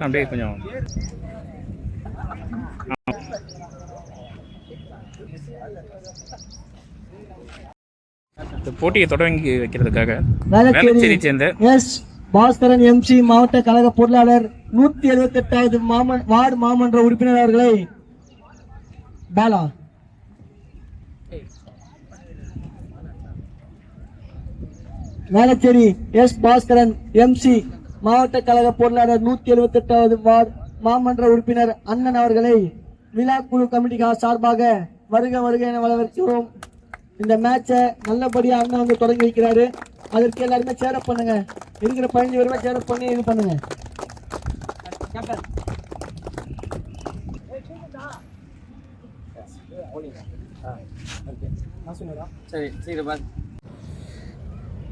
அப்படியே கொஞ்சம் போட்டியை தொடங்கி வைக்கிறதுக்காக வேளச்சேரியை சேர்ந்த எஸ் பாஸ்கரன் எம்சி மாவட்ட கழக பொருளாளர் 178வது வார்டு மாமன்ற உறுப்பினர் அவர்களை பாலா வேளச்சேரி எஸ் பாஸ்கரன் எம்சி மாவட்ட கழக பொருளாளர் 178வது வார்டு மாமன்ற உறுப்பினர் அண்ணன் அவர்களை விழா குழு கமிட்டிக்காக சார்பாக வருக வருக என வரவேற்கிறோம். இந்த மேட்சை நல்லபடியா அண்ணன் வந்து தொடங்கி வைக்கிறாரு. அதற்கு எல்லாருமே சேரப் பண்ணுங்க. இருக்கிற 15 பேருமே சேரப் பண்ணி இது பண்ணுங்க.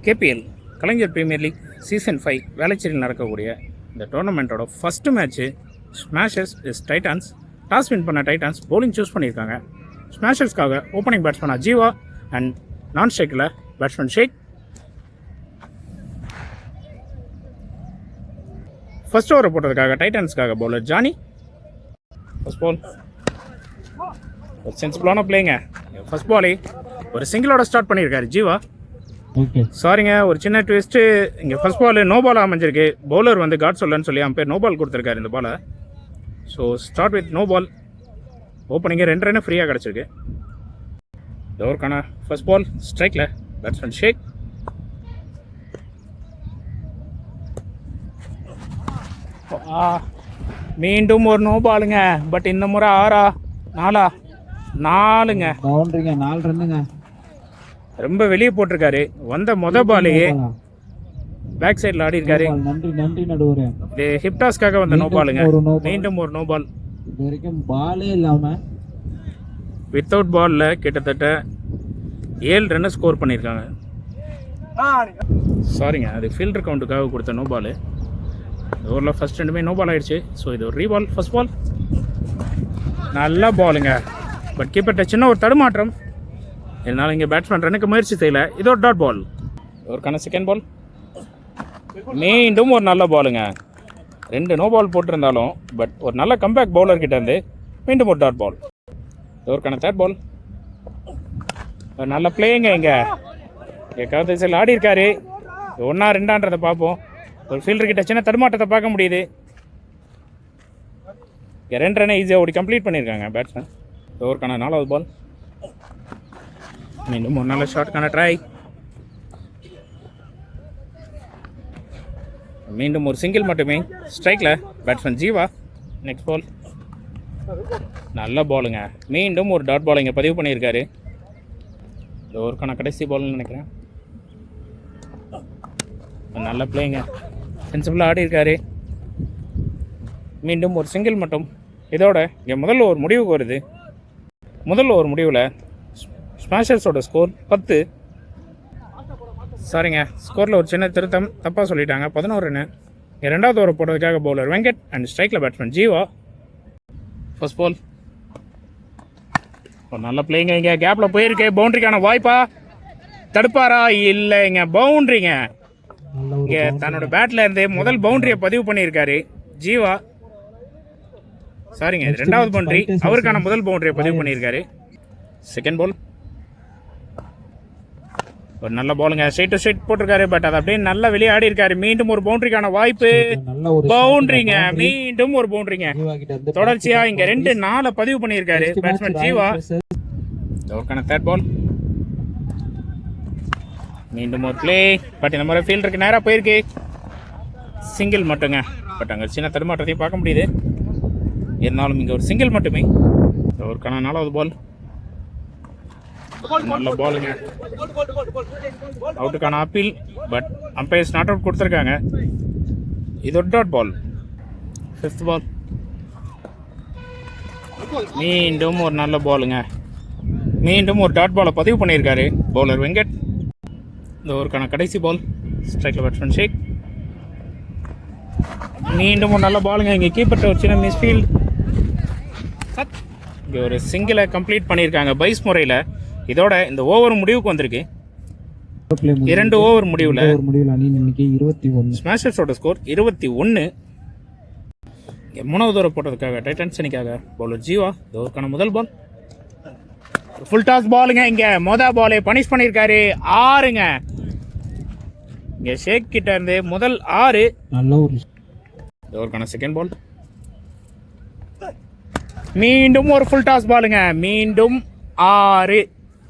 KPL Kalaignar premier league season 5 வேளச்சேரியில் நடக்கக்கூடிய இந்த டோர்னமெண்ட்டோட first match Smashers is Titans. Toss win பண்ண டைட்டான்ஸ் போலிங் சூஸ் பண்ணியிருக்காங்க. ஸ்மாஷர்ஸ்க்காக opening batsman Ajeeva and non ஸ்ட்ரைக்கில் பேட்ஸ்மேன் ஷேக். ஃபர்ஸ்ட் ஓவரை போட்டதுக்காக டைட்டன்ஸ்க்காக பவுலர் ஜானி. ஃபர்ஸ்ட் பால் ஒரு சென்சிபிளான பிளேங்க. ஃபர்ஸ்ட் பாலே ஒரு சிங்கிளோட ஸ்டார்ட் பண்ணியிருக்காரு ஜீவா. சாரிங்க, ஒரு சின்ன ட்விஸ்ட்டு. இங்கே ஃபர்ஸ்ட் பால் நோ பால் அமைஞ்சிருக்கு. பவுலர் வந்து காட் சொல்லன்னு சொல்லி அம்பேர் நோ பால் கொடுத்துருக்காரு இந்த பாலை. So start with no ball. ஓப்பனிங்கே 2 ரன்னு ஃப்ரீயாக கிடச்சிருக்கு. ஓவருக்கான ஃபர்ஸ்ட் பால் ஸ்ட்ரைக்கில் பேட்ஸ்மேன் ஷேக். மீண்டும் ஒரு நோ பாலுங்க. பட் இந்த முறை 4ங்க. பவுண்டரிங்க, 4 ரன்னுங்க. ரொம்ப வெளியே போட்டிருக்காரு. வந்த பாலையே பேக் சைடில் ஆடி இருக்காரு. நன்றி நடுவரே. இது ஹிப்டாஸ்க்காக வந்த நோ பாலுங்க. மீண்டும் ஒரு நோ பால். இது வரைக்கும் பாலே இல்லாமல் வித்தவுட் பாலில் கிட்டத்தட்ட 7 ரன்னு ஸ்கோர் பண்ணியிருக்காங்க. சாரிங்க, அது ஃபீல்டர் கவுண்ட்டுக்காக கொடுத்த நோ பாலு. ஓவரில் ஃபர்ஸ்ட் 2மே நோ பால் ஆகிடுச்சு. ஸோ இது ஒரு ரீபால். ஃபர்ஸ்ட் பால் நல்ல பாலுங்க. பட் கீப்பர்கிட்ட சின்ன ஒரு தடுமாற்றம். இருந்தாலும் இங்கே பேட்ஸ்மேன் ரன்னுக்கு முயற்சி செய்யலை. இது ஒரு டாட் பால். ஒருக்கான செகண்ட் பால் மீண்டும் ஒரு நல்ல பாலுங்க. 2 நோ பால் போட்டிருந்தாலும் பட் ஒரு நல்ல கம்பேக் பவுலர் கிட்ட இருந்து மீண்டும் ஒரு டாட் பால். ஒருக்கான தேர்ட் பால் ஒரு நல்ல பிளேங்க. இங்கே கவுதேசல் ஆடி இருக்காரு. 1ஆ 2ஆன்றதை பார்ப்போம். ஒரு ஃபீல்டர் கிட்ட சின்ன தடுமாட்டத்தை பார்க்க முடியுது. 2 ரன்னை ஈஸியாக ஓடி கம்ப்ளீட் பண்ணியிருக்காங்க பேட்ஸ்மேன். ஓவருக்கான 4வது பால் மீண்டும் ஒரு நல்ல ஷாட்டுக்கான ட்ரை. மீண்டும் ஒரு சிங்கிள் மட்டுமே ஸ்ட்ரைக்கில் பேட்ஸ்மேன் ஜீவா. நெக்ஸ்ட் பால் நல்ல பாலுங்க. மீண்டும் ஒரு டாட் பால் இங்கே பதிவு பண்ணியிருக்காரு. ஓவருக்கான கடைசி பால்னு நினைக்கிறேன். நல்ல பிளேங்க. சென்சிபிளாக ஆடி இருக்காரு. மீண்டும் ஒரு சிங்கிள் மட்டும். இதோட இங்கே முதல்ல ஒரு முடிவுக்கு வருது. முதல்ல ஒரு முடிவில் ஸ்மாஷர்ஸோட ஸ்கோர் 10. சாரிங்க, ஸ்கோரில் ஒரு சின்ன திருத்தம், தப்பாக சொல்லிட்டாங்க. 11 ரன்னு. 2வது ஓவர் போடுறதுக்காக பவுலர் வெங்கட் அண்ட் ஸ்ட்ரைக்கில் பேட்ஸ்மேன் ஜீவா. ஃபர்ஸ்ட் பால் ஒரு நல்ல பிளேங்க. இங்கே கேப்பில் போயிருக்கு. பவுண்ட்ரிக்கான வாய்ப்பா? தடுப்பாரா? இல்லைங்க, பவுண்ட்ரிங்க. இங்கே தன்னோட பேட்டில் இருந்து முதல் பவுண்டரியை பதிவு பண்ணியிருக்காரு ஜீவா. சாரிங்க, 2வது பவுண்டரி. அவருக்கான முதல் பவுண்டரியை பதிவு பண்ணியிருக்காரு. செகண்ட் பால் ஒரு நல்ல பாலுங்க. ஸ்ட்ரைட் டு ஸ்ட்ரைட் போட்டிருக்காரு. பட் அது அப்படியே நல்லா வெளியே ஆடி இருக்காரு. மீண்டும் ஒரு பவுண்டரிக்கான வாய்ப்பு. பவுண்டரிங்க. மீண்டும் ஒரு பவுண்டரிங்க. தொடர்ச்சியா இங்க 2-4 பதிவு பண்ணியிருக்காரு பேட்ஸ்மேன் ஜீவா. அவருக்கான தேர்ட் பால் மீண்டும் ஒரு பிளே. பட் இந்த மாதிரி ஃபீல்டருக்கு நேராக போயிருக்கு. சிங்கிள் மட்டுங்க. பட் அங்கே சின்ன தடுமாற்றத்தையும் பார்க்க முடியுது. இருந்தாலும் இங்கே ஒரு சிங்கிள் மட்டுமே. அவருக்கான 4வது பால் நல்ல பாலுங்க. அவுட்டுக்கான appeal. But umpires not out கொடுத்துருக்காங்க. இது ஒரு டாட் பால். 5th பால் மீண்டும் ஒரு நல்ல பாலுங்க. மீண்டும் ஒரு டாட் பாலை பதிவு பண்ணியிருக்காரு பவுலர் வெங்கட். இந்த ஓவருக்கான கடைசி பால் ஸ்ட்ரைக்கில் பேட்ஸ்மேன் ஷேக். மீண்டும் ஒரு நல்ல பாலுங்க. இங்கே கீப்பர்ட்ட ஒரு சின்ன மிஸ்ஃபீல்ட். இங்கே ஒரு சிங்கிளை கம்ப்ளீட் பண்ணியிருக்காங்க பைஸ் முறையில். இதோட இந்த ஓவர் முடிவுக்கு வந்திருக்கு. 2 ஓவர் முடிவில் அணி இன்னைக்கு 21. ஸ்மாஷர்ஸோட ஸ்கோர் 21. இங்கே 3வது ஓவர் போட்டதுக்காக டைட்டன்ஸ் அணிக்காக பவுலர் ஜீவா. இந்த ஓவருக்கான முதல் பால் ஃபுல் டாஸ் பாலுங்க. இங்கே மொதல் பாலே பனிஷ் பண்ணியிருக்காரு. 6ங்க. இங்கே ஷேக் கிட்ட இருந்து முதல் 6. நல்ல ஒரு இந்த ஓவருக்கான செகண்ட் பால் மீண்டும் ஒரு ஃபுல் டாஸ் பாலுங்க. மீண்டும் 6.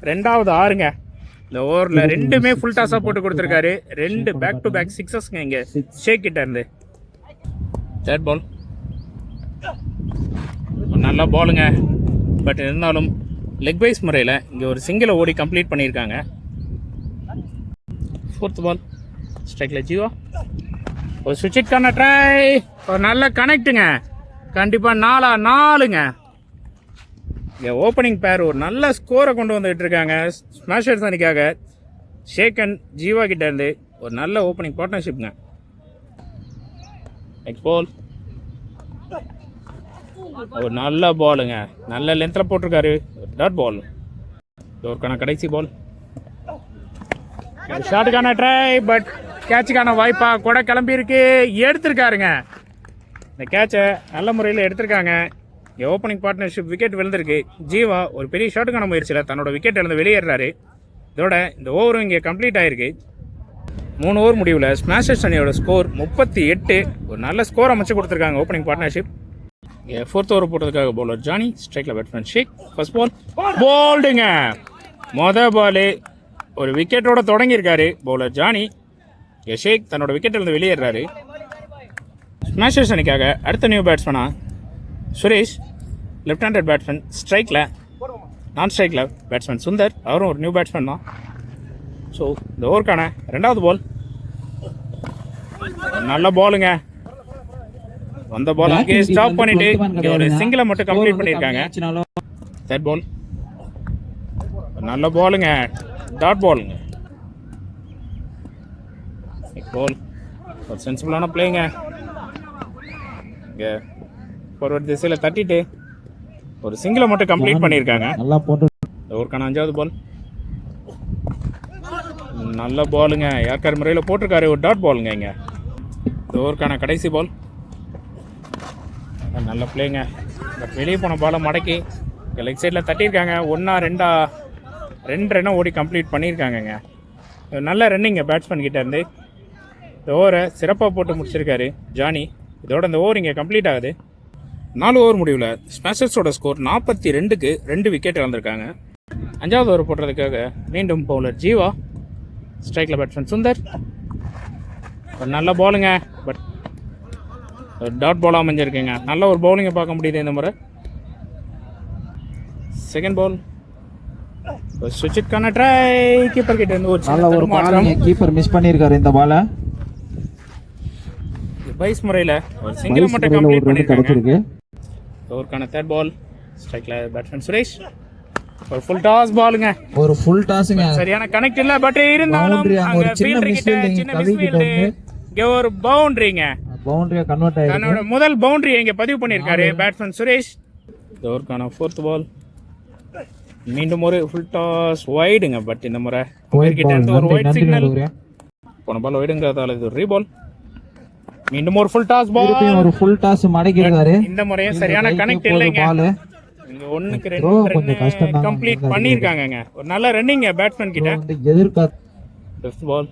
2வது 6ங்க. இந்த ஓவரில் 2மே ஃபுல் டாஸாக போட்டு கொடுத்துருக்காரு. 2 பேக் டு பேக் சிக்ஸஸ்ங்க இங்கே ஷேக் கிட்ட இருந்து. தேர்ட் பால் நல்ல பாலுங்க. பட் இருந்தாலும் லெக் பைஸ் முறையில் இங்கே ஒரு சிங்கிளை ஓடி கம்ப்ளீட் பண்ணியிருக்காங்க. 4th பால் ஸ்ட்ரைக்கில் ஜீவா. ஒரு சுவிட்ச் இட்கான ட்ரை. ஒரு நல்ல கனெக்டுங்க. கண்டிப்பாக 4-4ங்க. இங்கே ஓப்பனிங் பேர் ஒரு நல்ல ஸ்கோரை கொண்டு வந்துகிட்டு இருக்காங்க ஸ்மாஷர்ஸ் அணிக்காக. ஷேகன் ஜீவா கிட்ட இருந்து ஒரு நல்ல ஓப்பனிங் பார்ட்னர்ஷிப்ங்க. நெக்ஸ்ட் பால் ஒரு நல்ல பாலுங்க. நல்ல லென்த்தில் போட்டிருக்காரு. Dot ball. ஒருக்கான கடைசி பால் ஷாட்டுக்கான ட்ரை. பட் கேட்சுக்கான வாய்ப்பாக கூட கிளம்பியிருக்கு. எடுத்திருக்காருங்க. இந்த கேட்சை நல்ல முறையில் எடுத்திருக்காங்க. இங்கே ஓப்பனிங் பார்ட்னர்ஷிப் விக்கெட் விழுந்திருக்கு. ஜீவா ஒரு பெரிய ஷாட்டுக்கான முயற்சியில் தன்னோட விக்கெட் இருந்து வெளியேறாரு. இதோட இந்த ஓவரும் இங்கே கம்ப்ளீட் ஆகிருக்கு. 3 ஓவர் முடிவில் ஸ்மாஷர்ஸ் அணியோட ஸ்கோர் 38. ஒரு நல்ல ஸ்கோர் அமைச்சு கொடுத்துருக்காங்க ஓப்பனிங் பார்ட்னர்ஷிப். இங்கே 4th ஓவர் போட்டதுக்காக பவுலர் ஜானி. ஸ்ட்ரைக்கில் பேட்ஸ்மேன் ஷேக். ஃபர்ஸ்ட் பால் போல்டுங்க. மொதல் பாலு ஒரு விக்கெட்டோட தொடங்கியிருக்காரு பவுலர் ஜானி. இங்கே ஷேக் தன்னோட விக்கெட்டிலிருந்து வெளியேறாரு. ஸ்மாஷர்ஸ் அணிக்காக அடுத்த நியூ பேட்ஸ்மேனா சுரேஷ். Left handed batsman. ஸ்ட்ரைக்கில் நான் ஸ்ட்ரைக்கில் பேட்ஸ்மேன் சுந்தர். அவரும் ஒரு நியூ பேட்ஸ்மேன் தான். ஸோ இந்த ஓவருக்கான 2வது பால் நல்ல பாலுங்க. வந்த பால் அங்கே ஸ்டாப் பண்ணிட்டு இங்கே ஒரு சிங்கிளை மட்டும் கம்ப்ளீட் பண்ணியிருக்காங்க. தேர்ட் பால் நல்ல பாலுங்க. டாட் பாலுங்க. பால் ஒரு சென்சிபிளான பிளேங்க. இங்கே ஃபார்வர்ட் திசையில் தட்டிட்டு ஒரு சிங்கிளை மட்டும் கம்ப்ளீட் பண்ணியிருக்காங்க. நல்லா போட்டு ஓவருக்கான 5வது பால் நல்ல பாலுங்க. யார்கார் முறையில் போட்டிருக்காரு. ஒரு டாட் பாலுங்க. இங்கே இந்த ஓவருக்கான கடைசி பால் நல்ல பிளேங்க. பட் வெளியே போன பாலை மடக்கி லெக் சைடில் தட்டியிருக்காங்க. 2 ரன்னை ஓடி கம்ப்ளீட் பண்ணியிருக்காங்கங்க. நல்ல ரன்னிங்க பேட்ஸ்மேன் கிட்ட இருந்து. இந்த ஓவரை சிறப்பாக போட்டு முடிச்சிருக்காரு ஜானி. இதோட இந்த ஓவர் இங்கே கம்ப்ளீட் ஆகுது. 4 ஓவர் முடிவில் ஸ்மாஷர்ஸோட ஸ்கோர் 42க்கு 2 விக்கெட் இழந்திருக்காங்க. 5வது ஓவர் போடுறதுக்காக மீண்டும் பவுலர் ஜீவா. ஸ்ட்ரைக்கில் பேட்ஸ்மேன் சுந்தர். ஒரு நல்ல பாலுங்க. பட் டாட் பாலாக அமைஞ்சிருக்குங்க. நல்ல ஒரு பவுலிங்கை பார்க்க முடியுது இந்த முறை. செகண்ட் பால் சுவிட்சுக்கான ட்ரை. கீப்பர் கிட்ட இருந்து ஒரு மாற்றம். கீப்பர் மிஸ் பண்ணியிருக்காரு இந்த பாலை. பைஸ் முறையில் ஒரு சிங்கிள் மட்டும் கம்ப்ளீட் பண்ணியிருக்காங்க. ஓவருக்கான தேர்ட் பால் ஸ்ட்ரைக்கில் பேட்ஸ்மேன் சுரேஷ். ஒரு ஃபுல் டாஸ் பாலுங்க. ஒரு ஃபுல் டாஸ்ங்க. சரியான கனெக்ட் இல்ல. பட் இருந்தாலும் அங்க ஃபீல்டர் கிட்ட சின்ன மிஸ்ஃபீல்ட். இங்க ஒரு பவுண்டரிங்க. பவுண்டரியா கன்வெர்ட் ஆயிருக்கு. தன்னோட முதல் பவுண்டரி இங்க பதிவு பண்ணிருக்காரு பேட்ஸ்மேன் சுரேஷ். ஓவருக்கான 4th பால் மீண்டும் ஒரு ஃபுல் டாஸ் வைடுங்க. பட் இந்த முறை கிட்ட இருந்து ஒரு வைட் சிக்னல். போன பால் வைடுங்கிறதால இது ஒரு ரீபால். மீண்டும் ஒரு ஃபுல் டாஸ் பால். ஒரு ஃபுல் டாஸ் மடக்கிட்டாரு. இந்த முறையும் சரியான கனெக்ட் இல்லைங்க. இங்க 1க்கு 2 கம்ப்ளீட் பண்ணிருக்காங்கங்க. ஒரு நல்ல ரன்னிங் பேட்ஸ்மேன் கிட்ட. எதிர்பார்த்த 5th பால்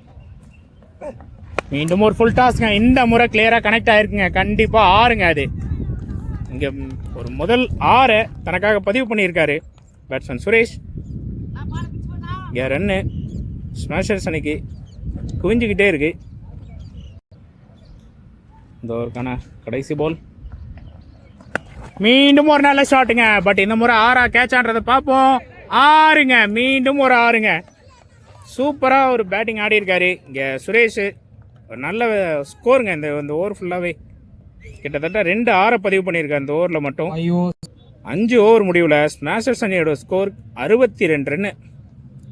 மீண்டும் ஒரு ஃபுல் டாஸ்ங்க. இந்த முறை கிளியரா கனெக்ட் ஆயிருக்குங்க. கண்டிப்பா 6ங்க. அது இங்க ஒரு முதல் 6 தனக்காக பதிவு பண்ணியிருக்காரு பேட்ஸ்மேன் சுரேஷ். இங்க ரன்னு ஸ்மாஷர்ஸ் அன்னைக்கு குவிஞ்சுக்கிட்டே இருக்கு. இந்த ஓவருக்கான கடைசி பால் மீண்டும் ஒரு நல்ல ஷாட்டுங்க. பட் இந்த முறை 6 கேட்ச் ஆடுறதை பார்ப்போம். 6ங்க. மீண்டும் ஒரு 6ங்க. சூப்பராக ஒரு பேட்டிங் ஆடி இருக்காரு இங்கே சுரேஷ். ஒரு நல்ல ஸ்கோருங்க. இந்த ஓவர் ஃபுல்லாகவே கிட்டத்தட்ட 2 6 பதிவு பண்ணியிருக்காரு இந்த ஓவரில் மட்டும். 5 ஓவர் முடிவில் ஸ்மாஷர்ஸ் அணியோட ஸ்கோர் 62 ரன்னு.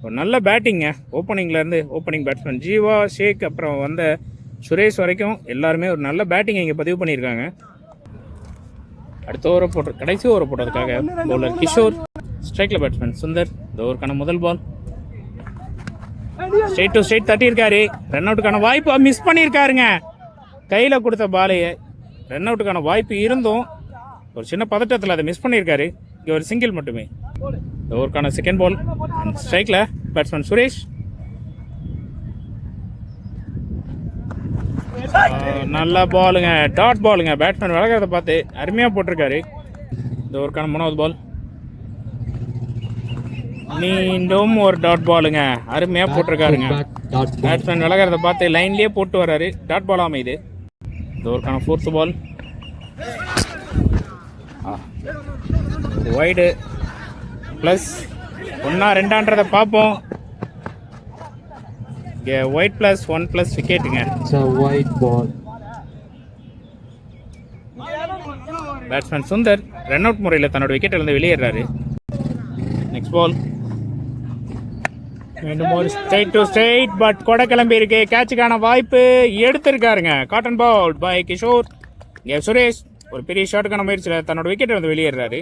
ஒரு நல்ல பேட்டிங்க. ஓப்பனிங்லேருந்து ஓப்பனிங் பேட்ஸ்மேன் ஜீவா, ஷேக், அப்புறம் வந்த சுரேஷ் வரைக்கும் எல்லாருமே ஒரு நல்ல பேட்டிங் இங்கே பதிவு பண்ணியிருக்காங்க. அடுத்த ஓவரை போட்டு கடைசி ஓவரை போட்டதுக்காக பவுலர் கிஷோர். ஸ்ட்ரைக்கில் பேட்ஸ்மேன் சுந்தர். இந்த ஓவருக்கான முதல் பால் ஸ்ட்ரைட் டு ஸ்ட்ரைட் தட்டியிருக்காரு. ரன் அவுட்டுக்கான வாய்ப்பு மிஸ் பண்ணியிருக்காருங்க. கையில் கொடுத்த பாலையை ரன் அவுட்டுக்கான வாய்ப்பு இருந்தும் ஒரு சின்ன பதட்டத்தில் அதை மிஸ் பண்ணியிருக்காரு. இங்கே ஒரு சிங்கிள் மட்டுமே. இந்த ஓவருக்கான செகண்ட் பால் ஸ்ட்ரைக்கில் பேட்ஸ்மேன் சுரேஷ். நல்ல பாலுங்க, டாட் பாலுங்க. பேட்ஸ்மேன் விலகிறத பார்த்து அருமையாக போட்டிருக்காரு. இந்த ஓவருக்கான மூணாவது பால் மீண்டும் ஒரு டாட் பாலுங்க, அருமையாக போட்டிருக்காருங்க. பேட்ஸ்மேன் விலகிறத பார்த்து லைன்லேயே போட்டு வர்றாரு. டாட் பால் அமையுது. இந்த ஓவருக்கான ஃபோர்த்து பால் வைடு ப்ளஸ் 1-2 பார்ப்போம். இங்கே ஒயிட் ப்ளஸ் 1+ விக்கெட்டுங்க. பேட்ஸ்மேன் சுந்தர் ரன் அவுட் முறையில் தன்னோட விக்கெட்டிலிருந்து வெளியேறாரு. நெக்ஸ்ட் பால் மீண்டும் ஒரு ஸ்ட்ரைட் டு ஸ்ட்ரைட் பட் கொடை கிளம்பி இருக்கு. கேட்சுக்கான வாய்ப்பு எடுத்திருக்காருங்க. Caught and ball by Kishore. இங்கே சுரேஷ் ஒரு பெரிய ஷாட்டுக்கான முயற்சியில் தன்னோட விக்கெட்டை வந்து வெளியேறாரு.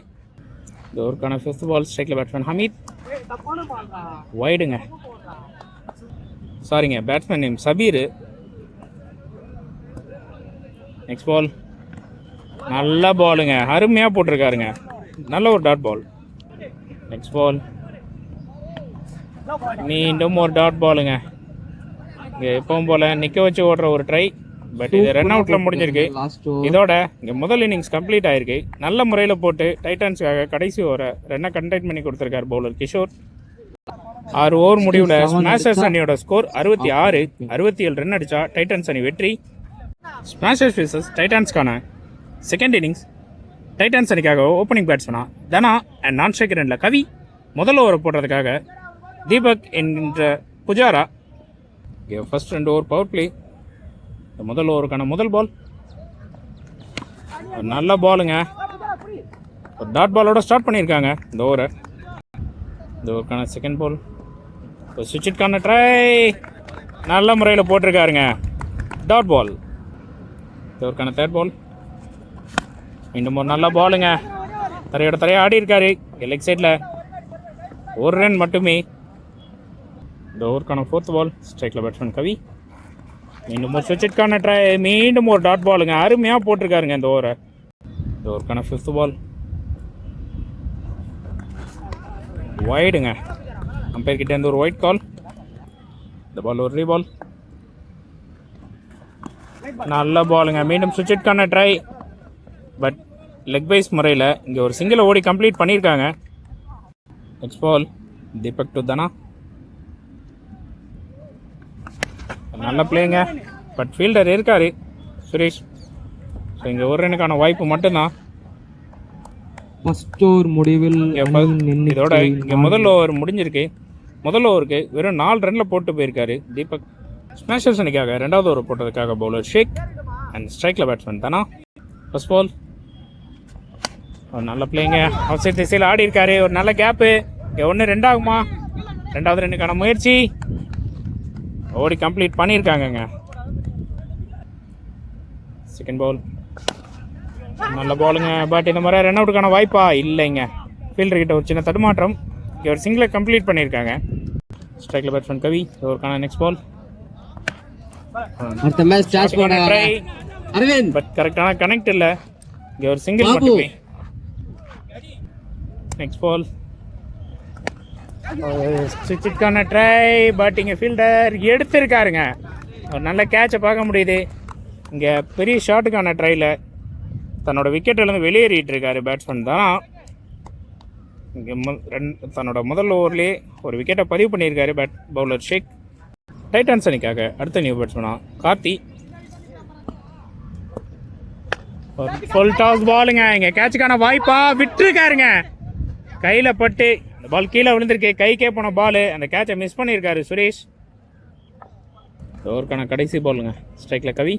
இந்த ஓவருக்கான ஃபிஃப்த் பால் ஸ்ட்ரைக்கில் பேட்ஸ்மேன் ஹமீத். வைடுங்க, சாரிங்க, batsman name Sabeer. Next ball நல்ல பாலுங்க, அருமையாக போட்டிருக்காருங்க. நல்ல ஒரு டாட் பால். நெக்ஸ்ட் பால் மீண்டும் ஒரு டாட் பாலுங்க. இங்கே எப்பவும் போல் நிற்க வச்சு ஓடுற ஒரு ட்ரை, பட் இது ரன் அவுட்டில் முடிஞ்சிருக்கு. இதோட இங்கே முதல் இன்னிங்ஸ் கம்ப்ளீட் ஆகிருக்கு. நல்ல முறையில் போட்டு டைட்டன்ஸுக்காக கடைசி ஓவரை ரன்னை கண்டெயின் பண்ணி கொடுத்துருக்காரு பவுலர் கிஷோர். 6 ஓவர் முடிவில் ஸ்மாஷர்ஸ் அணியோட ஸ்கோர் 66. 67 ரன் அடித்தா டைட்டன்ஸ் அணி வெற்றி. ஸ்மாஷர்ஸ் விசஸ் டைட்டன்ஸ்க்கான செகண்ட் இன்னிங்ஸ் டைட்டன்ஸ் அணிக்காக ஓப்பனிங் பேட்ஸ்மேனா தனா அண்ட் நான் ஸ்ட்ரைக்கர் எண்ணில் கவி. முதல் ஓவரை போடுறதுக்காக தீபக் என்கின்ற Pujara. First 2 over power play. முதல் ஓவருக்கான முதல் பால் நல்ல பாலுங்க. ஒரு டாட் பாலோட ஸ்டார்ட் பண்ணியிருக்காங்க இந்த ஓவரை. இந்த ஓவருக்கான செகண்ட் பால் சுவிட்சுக்கான ட்ரை நல்ல முறையில் போட்டிருக்காருங்க. Dot ball. இந்த ஓவருக்கான தேர்ட் பால் மீண்டும் ஒரு நல்ல பாலுங்க. தரையை ஆடி இருக்காரு லெக் சைடில். ஒரு ரன் மட்டுமே. இந்த ஓவருக்கான ஃபோர்த் பால் ஸ்ட்ரைக்கில் பேட்ஸ்மேன் கவி. மீண்டும் ஒரு சுவிட்சுக்கான ட்ரை, மீண்டும் ஒரு டாட் பாலுங்க, அருமையாக போட்டிருக்காருங்க இந்த ஓவரை. இந்த ஓவருக்கான ஃபிஃப்த் பால் வைடுங்க. அம்பையர் கிட்ட இருந்து ஒரு ஒயிட் கால். இந்த பால் ஒரு ரீபால். நல்ல பாலுங்க, மீண்டும் சுவிட்சுக்கான ட்ரை, பட் லெக் வைஸ் முறையில் இங்கே ஒரு சிங்கிளை ஓடி கம்ப்ளீட் பண்ணியிருக்காங்க. நெக்ஸ்ட் பால் தீபக் டு தனா. நல்ல பிளேங்க, பட் ஃபீல்டர் இருக்காரு சுரேஷ். ஸோ இங்கே ஒரு ரனுக்கான வாய்ப்பு மட்டும்தான். ஃபர்ஸ்ட் ஓவர் முடிவில் இதோட இங்கே முதல் ஓவர் முடிஞ்சிருக்கு. முதல் ஓவருக்கு வெறும் 4 ரனில் போட்டு போயிருக்காரு தீபக். ஸ்மாஷர்ஸ் அணிக்காக 2வது ஓவர் போட்டதுக்காக பவுலர் ஷேக் அண்ட் ஸ்ட்ரைக்கில் பேட்ஸ்மேன் தானா. ஃபர்ஸ்ட் பால் நல்ல பிளேங்க, அவுட் சைட் திசையில் ஆடி இருக்காரு. ஒரு நல்ல கேப்பு. 1-2 ஆகுமா? 2வது ரன்னுக்கான முயற்சி ஓடி கம்ப்ளீட் பண்ணியிருக்காங்கங்க. செகண்ட் பால் நல்ல பாலுங்க, பட் இந்த மாதிரி ரன் அவுட்டுக்கான வாய்ப்பா இல்லைங்க. ஃபீல்டர் கிட்ட ஒரு சின்ன தடுமாற்றம். இங்கே ஒரு சிங்கிளை கம்ப்ளீட் பண்ணியிருக்காங்க. ஸ்ட்ரைக்கில் பேட்ஸ்மேன் கவி. ஓவருக்கான நெக்ஸ்ட் பால் பட் கரெக்டான கனெக்ட் இல்லை. இங்கே ஒரு சிங்கிள் மட்டுமே. நெக்ஸ்ட் பால் சுவிட்சுக்கான ட்ரை, பட் இங்கே ஃபீல்டர் எடுத்திருக்காருங்க. ஒரு நல்ல கேட்சை பார்க்க முடியுது. இங்கே பெரிய ஷாட்டுக்கான ட்ரையில் தன்னோட விக்கெட்டிலேருந்து வெளியேறிட்டு இருக்காரு பேட்ஸ்மேன் தான். இங்கே தன்னோட முதல் ஓவர்லேயே ஒரு விக்கெட்டை பதிவு பண்ணியிருக்காரு பவுலர் ஷேக். டைட்டன்ஸ் அணிக்காக அடுத்த நியூ பேட்ஸ்மேனா கார்த்தி. ஃபுல் டாஸ் பாலுங்க. இங்கே கேட்சுக்கான வாய்ப்பா விட்டுருக்காருங்க. கையில் பட்டு இந்த பால் கீழே விழுந்திருக்கு. கைக்கே போன பால். அந்த கேட்சை மிஸ் பண்ணியிருக்காரு சுரேஷ். ஓவருக்கான கடைசி பாலுங்க. ஸ்ட்ரைக்கில் கவி.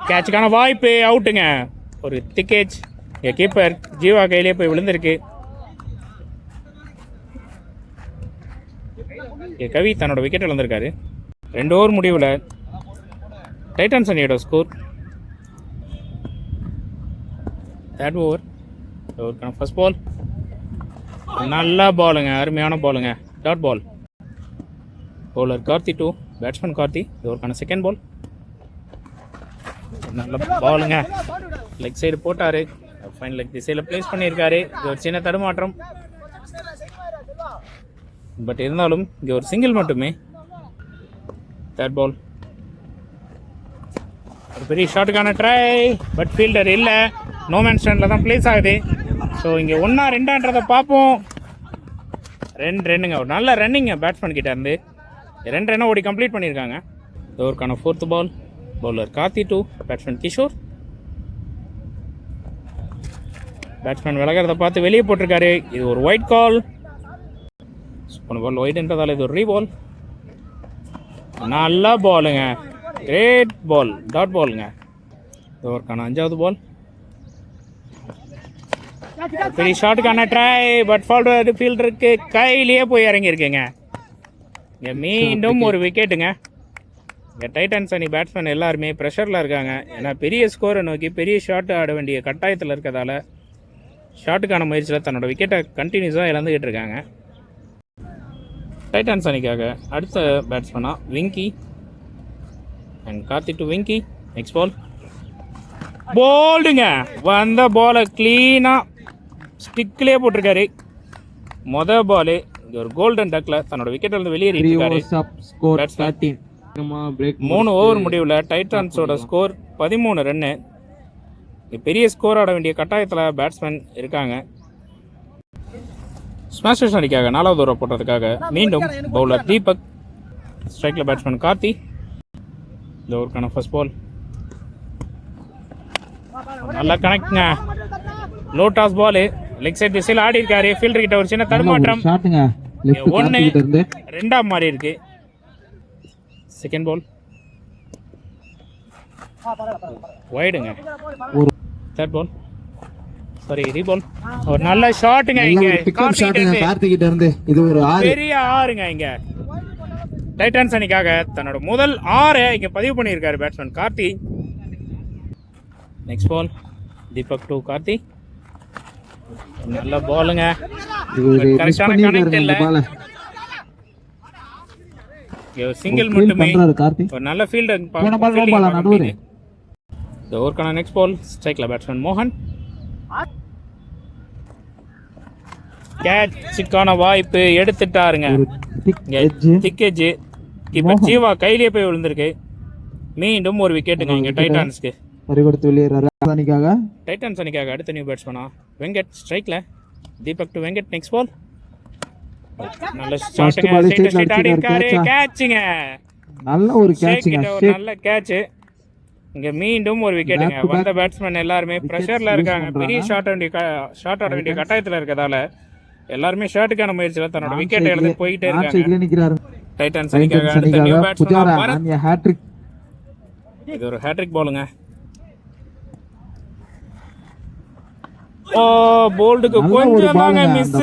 கேட்சுக்கான வாய்ப்பு அவுட்டுங்க. ஒரு திக்கேஜ் இங்கே கீப்பர் ஜீவா கையிலே போய் விழுந்திருக்கு. இங்கே கவி தன்னோட விக்கெட் இழந்திருக்காரு. 2 ஓவர் முடிவில் டைட்டன்ஸ் அணியோட ஸ்கோர் தேர்ட் ஓவருக்கான ஃபர்ஸ்ட் பால். நல்ல பாலுங்க, அருமையான பாலுங்க, dot ball. Bowler Karthi 2, batsman Karthi. ஓவருக்கான செகண்ட் பால். நல்ல பாலுங்க, லெக் சைடு போட்டார், ஃபைன் லெக் திசையில் பிளேஸ் பண்ணியிருக்காரு. இது ஒரு சின்ன தடுமாற்றம், பட் இருந்தாலும் இங்கே ஒரு சிங்கிள் மட்டுமே. Third ball. ஒரு பெரிய ஷாட்டுக்கான ட்ரை, பட் ஃபீல்டர் இல்லை, நோ மேன் ஸ்டாண்டில் தான் பிளேஸ் ஆகுது. ஸோ இங்கே 1-2ன்றதை பார்ப்போம். 2 ரன்னுங்க, ஒரு நல்ல ரன்னிங்க பேட்ஸ்மேன் கிட்ட இருந்து. 2 ரன்னை ஓடி கம்ப்ளீட் பண்ணியிருக்காங்க. ஓவருக்கான fourth ball. Bowler Karthi 2, batsman Kishore. Batsman விலகிறத பார்த்து வெளியே போட்டிருக்காரு. இது ஒரு ஒயிட் கால். போன பால் ஒயிட்ன்றதால இது ஒரு ரீபால். நல்ல பாலுங்க, கிரேட் பால், டாட் பாலுங்க. ஓவருக்கான 5வது பால். பெரிய ஷாட்டுக்கான ட்ரை, பட் ஃபால்டர் ஃபீல்டருக்கு கையிலேயே போய் இறங்கியிருக்குங்க. இங்கே மீண்டும் ஒரு விக்கெட்டுங்க. இங்கே டைட்டன்ஸ் அணி பேட்ஸ்மேன் எல்லாருமே ப்ரெஷரில் இருக்காங்க. ஏன்னா பெரிய ஸ்கோரை நோக்கி பெரிய ஷாட் ஆட வேண்டிய கட்டாயத்தில் இருக்கிறதால ஷாட்டுக்கான முயற்சியில் தன்னோட விக்கெட்டை கண்டினியூஸாக இழந்துக்கிட்டு இருக்காங்க. டைட்டன்ஸ் அணிக்காக அடுத்த பேட்ஸ்மேனாக Vinky and Karthi to Vinky. Next ball. போல்டுங்க, வந்த பாலை க்ளீனாக ஸ்டிக்லேயே போட்டிருக்காரு. மொதல் பாலு இங்கே ஒரு கோல்டன் டக்கில் தன்னோட விக்கெட்டில் வெளியேறியிருக்காரு. 3 ஓவர் முடிவில் டைட்டன்ஸோட ஸ்கோர் 13 ரன்னு. பெரிய ஸ்கோர் ஆட வேண்டிய கட்டாயத்தில் பேட்ஸ்மேன் இருக்காங்க. ஸ்மாஷர்ஸ் அணிக்காக 4வது ஓவர் போட்டதுக்காக மீண்டும் பவுலர் தீபக், ஸ்ட்ரைக்கில் பேட்ஸ்மேன் கார்த்தி. இந்த ஓவருக்கான ஃபர்ஸ்ட் பால். நல்லா கனெக்ட்ங்க, low toss ball, leg side திசையில் ஆடி இருக்காரு. ஃபீல்டர் கிட்ட ஒரு சின்ன தடுமாற்றம். 1-2 மாறி இருக்கு. செகண்ட் பால் வைடுங்க. Third ball, sorry reball. ஒரு நல்ல ஷாட்டுங்க, இங்க கார்த்திகிட்ட இருந்து இது ஒரு பெரிய 6ங்க. இங்க டைட்டன்ஸ் அணிக்காக தன்னோட முதல் 6 இங்க பதிவு பண்ணியிருக்காரு batsman Karthi. Next ball. Deepak to Karthi. நல்ல பாலுங்க, கரெக்டான கனெக்ட் இல்ல, சிங்கிள் மட்டுமே. ஒரு நல்ல ஃபீல்டர். இந்த ஓவருக்கான நெக்ஸ்ட் பால். ஸ்ட்ரைக்ல பேட்ஸ்மேன் மோகன். கேட்சுக்கான வாய்ப்பு எடுத்துட்டாருங்க. திக்கேஜ் கீப்பர் ஜீவா கையிலேயே போய் விழுந்திருக்கு. மீண்டும் ஒரு விக்கெட்டுங்க இங்க டைட்டன்ஸ்க்கு. டைட்டன்ஸ் அணிக்காக அடுத்த நியூ பேட்ஸ்மேனா வெங்கட். ஸ்ட்ரைக்ல Deepak to Venkat. Next ball. நல்ல ஷாட்டுங்க, ஸ்ட்ரைட் ஆடி இருக்காரு. கேட்சுங்க, நல்ல ஒரு கேட்சுங்க, ஒரு நல்ல கேட்ச். இங்க மீண்டும் ஒரு விக்கெட்டுங்க. வந்த பேட்ஸ்மேன் எல்லாருமே பிரஷர்ல இருக்காங்க. பெரிய ஷாட் ஆட வேண்டிய கட்டாயத்துல இருக்கதால எல்லாருமே ஷாட்டுக்கான முயற்சியில தன்னோட விக்கெட் எடுத்து போயிட்டே இருக்காங்க. டைட்டன்ஸ் அணிக்காக அடுத்த நியூ பேட்ஸ்மேன் ஹேட்ரிக். இது ஒரு ஹேட்ரிக் பாலுங்க. ஓ, போல்டுக்கு கொஞ்சம் தாங்க மிஸ்.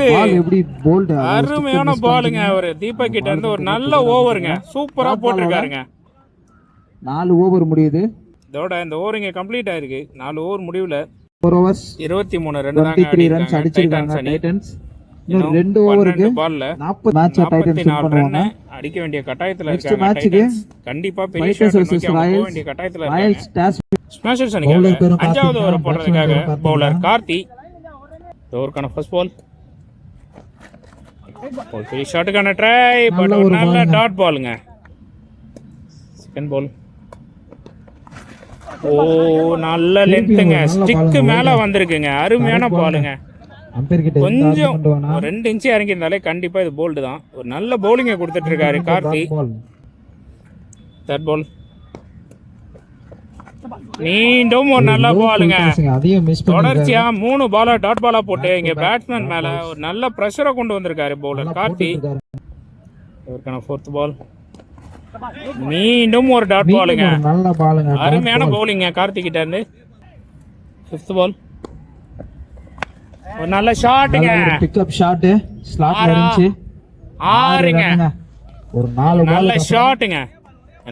அருமையான பாலுங்க. ஒரு தீபக் கிட்ட இருந்து ஒரு நல்ல ஓவருங்க, சூப்பரா போட்டிருக்காருங்க. 4 ஓவர் முடியுது. இதோட இந்த ஓவர் இங்க கம்ப்ளீட் ஆயிருக்கு. 4 ஓவர் முடிவுல 23 ரன் தாங்க அடிச்சிருக்காங்க டைட்டன்ஸ். இன்னும் 2 ஓவருக்கு பால்ல 44 ரன் அடிக்க வேண்டிய கட்டாயத்துல இருக்காங்க டைட்டன்ஸ். கண்டிப்பா பெரிய ஷாட் நோக்கி போக வேண்டிய கட்டாயத்துல இருக்காங்க. ஸ்மாஷர்ஸ் அணிக்காக 5வது ஓவர் போடுறதுக்காக பவுலர் கார்த்தி. ஓவருக்கான ஃபர்ஸ்ட் பால். ஒரு பெரிய ஷாட்டுக்கான ட்ரை, பட் ஒரு நல்ல டாட் பாலுங்க. Second ball. ஓ, நல்ல லென்த்துங்க, ஸ்டிக்கு மேல வந்திருக்குங்க. அருமையான பாலுங்க. கொஞ்சம் 2 இன்ச்சு இறங்கி இருந்தாலே கண்டிப்பா இது போல்டு தான். ஒரு நல்ல பவுலிங்கை கொடுத்துட்டு இருக்காரு கார்த்தி. தேர்ட் பால். மீண்டும் ஒரு நல்ல பாலுங்க. தொடர்ச்சியா 3 பாலா டாட் பாலா போட்டு இங்க பேட்ஸ்மேன் மேல ஒரு நல்ல பிரஷரை கொண்டு வந்திருக்காரு பவுலர் கார்த்தி. இவருக்கான ஃபோர்த் பால். மீண்டும் ஒரு டாட் பாலுங்க. அருமையான பவுலிங்க கார்த்தி கிட்ட இருந்து. Fifth ball. ஒரு நல்ல ஷாட்டுங்க, பிக்கப் ஷாட் ஸ்லாட்ல இருந்துச்சு. 6ங்க. ஒரு 4 நல்ல ஷாட்டுங்க.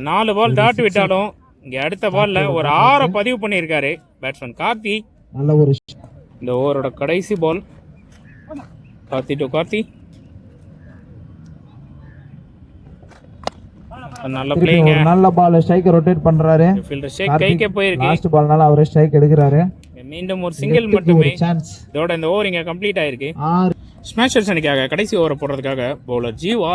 4 பால் டாட் விட்டாலும் இங்க அடுத்த பால்ல ஒரு 6 பதிவு பண்ணியிருக்காரு பேட்ஸ்மேன் கார்த்தி. நல்ல ஒரு இந்த ஓவரோட கடைசி பால். கார்த்தி டு கார்த்தி. நல்ல திருப்பி பிளேயிங்க. ஒரு நல்ல பால் ஸ்ட்ரைக்கர் ரொட்டேட் பண்றாரு. ஃபீல்டர் ஷேக் கைக்கே போயிருக்கு. லாஸ்ட் பால்னால அவரே ஸ்ட்ரைக் எடுக்கறாரு. மீண்டும் ஒரு சிங்கிள் மட்டுமே. சான்ஸ். இதோட இந்த ஓவர் இங்க கம்ப்ளீட் ஆயிருக்கு. 6 ஸ்மாஷர்ஸ் அணிக்காக கடைசி ஓவரை போடுறதுக்காக பவுலர் ஜீவா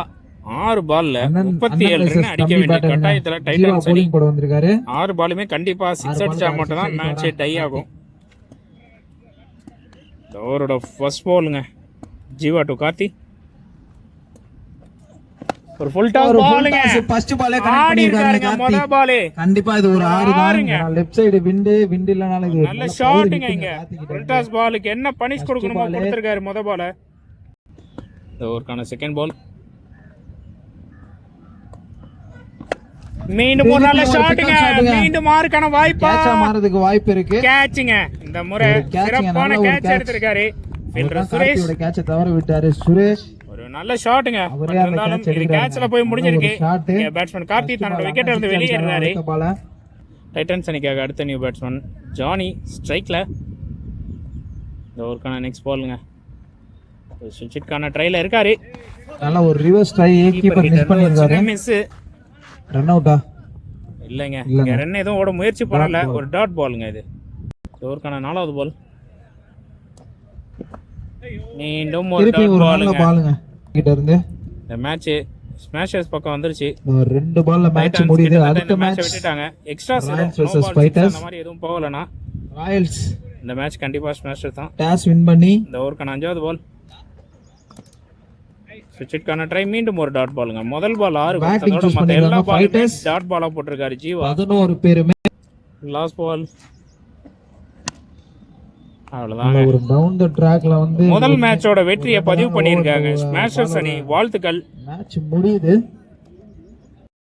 6 பால்ல 37 ரன் அடிக்க வேண்டிய கட்டாயத்துல டைட்டன்ஸ் அணி போட வந்திருக்காரு. 6 பாலுமே கண்டிப்பா 6 அடிச்சா மட்டும் தான் மேட்ச் டை ஆகும். இந்த ஓவரோட ஃபர்ஸ்ட் பாலுங்க. ஜீவா டு கார்த்தி. ஒரு ஃபுல் டாஸ் பாலுங்க. ஃபர்ஸ்ட் பாலே ஆடி இருக்காருங்க முத பாலே. கண்டிப்பா இது ஒரு 6 தான். லெஃப்ட் சைடு விண்ட் இல்லனால இது நல்ல ஷாட்டுங்க. இங்க ஃபுல் டாஸ் பாலுக்கு என்ன பனிஷ் கொடுக்கணுமோ கொடுத்திருக்காரு முத பால. இந்த ஓவருக்கான செகண்ட் பால். மீண்டும் ஒரு நல்ல ஷாட்டுங்க. மீண்டும் மார்க்கான வாய்ப்பா கேட்சா மாறதுக்கு வாய்ப்பு இருக்கு. கேட்சிங்க. இந்த முறை சிறப்பான கேட்ச் எடுத்திருக்காரு ஃபீல்டர் சுரேஷ். கேட்ச தவற விட்டாரு சுரேஷ். ஒரு நல்ல ஷாட்டுங்க. இருந்தாலும் இது கேட்ச்ல போய் முடிஞ்சிருக்கு. பேட்ஸ்மேன் கார்த்தி தன்னோட விக்கெட்ல இருந்து வெளியேறாரு. டைட்டன்ஸ் அணிக்காக அடுத்த நியூ பேட்ஸ்மேன் ஜானி ஸ்ட்ரைக்ல. இந்த ஓவருக்கான நெக்ஸ்ட் பாலுங்க. சுவிட்ச்க்கான ட்ரைல இருக்காரு. நல்ல ஒரு ரிவர்ஸ் ட்ரை கீப்பர் மிஸ் பண்ணிருக்காரு. மிஸ். ரன் அவுட்டா? இல்லங்க. இங்க ரன் எதுவும் ஓட முயற்சி பண்ணல. ஒரு டாட் பாலுங்க இது. ஓவருக்கான 4வது பால். மீண்டும் ஒரு டாட் பாலுங்க. கிட்ட இருந்து இந்த மேட்ச் ஸ்மாஷர்ஸ் பக்கம் வந்துருச்சு. ஒரு 2 பால்ல மேட்ச் முடியுது. அடுத்த மேட்ச் விட்டுட்டாங்க. Extra versus fighters. அந்த மாதிரி எதுவும் போகலனா ராயல்ஸ் இந்த மேட்ச் கண்டிப்பா ஸ்மாஷர்ஸ் தான். டாஸ் வின் பண்ணி இந்த ஓவருக்கான 5வது பால். சுவிட்ச்க்கான ட்ரை. மீண்டும் ஒரு டாட் பாலுங்க. முதல் பால் 6 அதோட மத்த எல்லா பாலுமே டாட் பாலா போட்டுருக்காரு ஜீவா. 11 பேருமே. Last ball. அவ்வளவுதான். ஒரு டவுன் தி ட்ராக்ல வந்து முதல் மேட்சோட வெற்றியை பதிவு பண்ணிருக்காங்க ஸ்மாஷர்ஸ் அணி. வாழ்த்துக்கள். மேட்ச் முடியுது.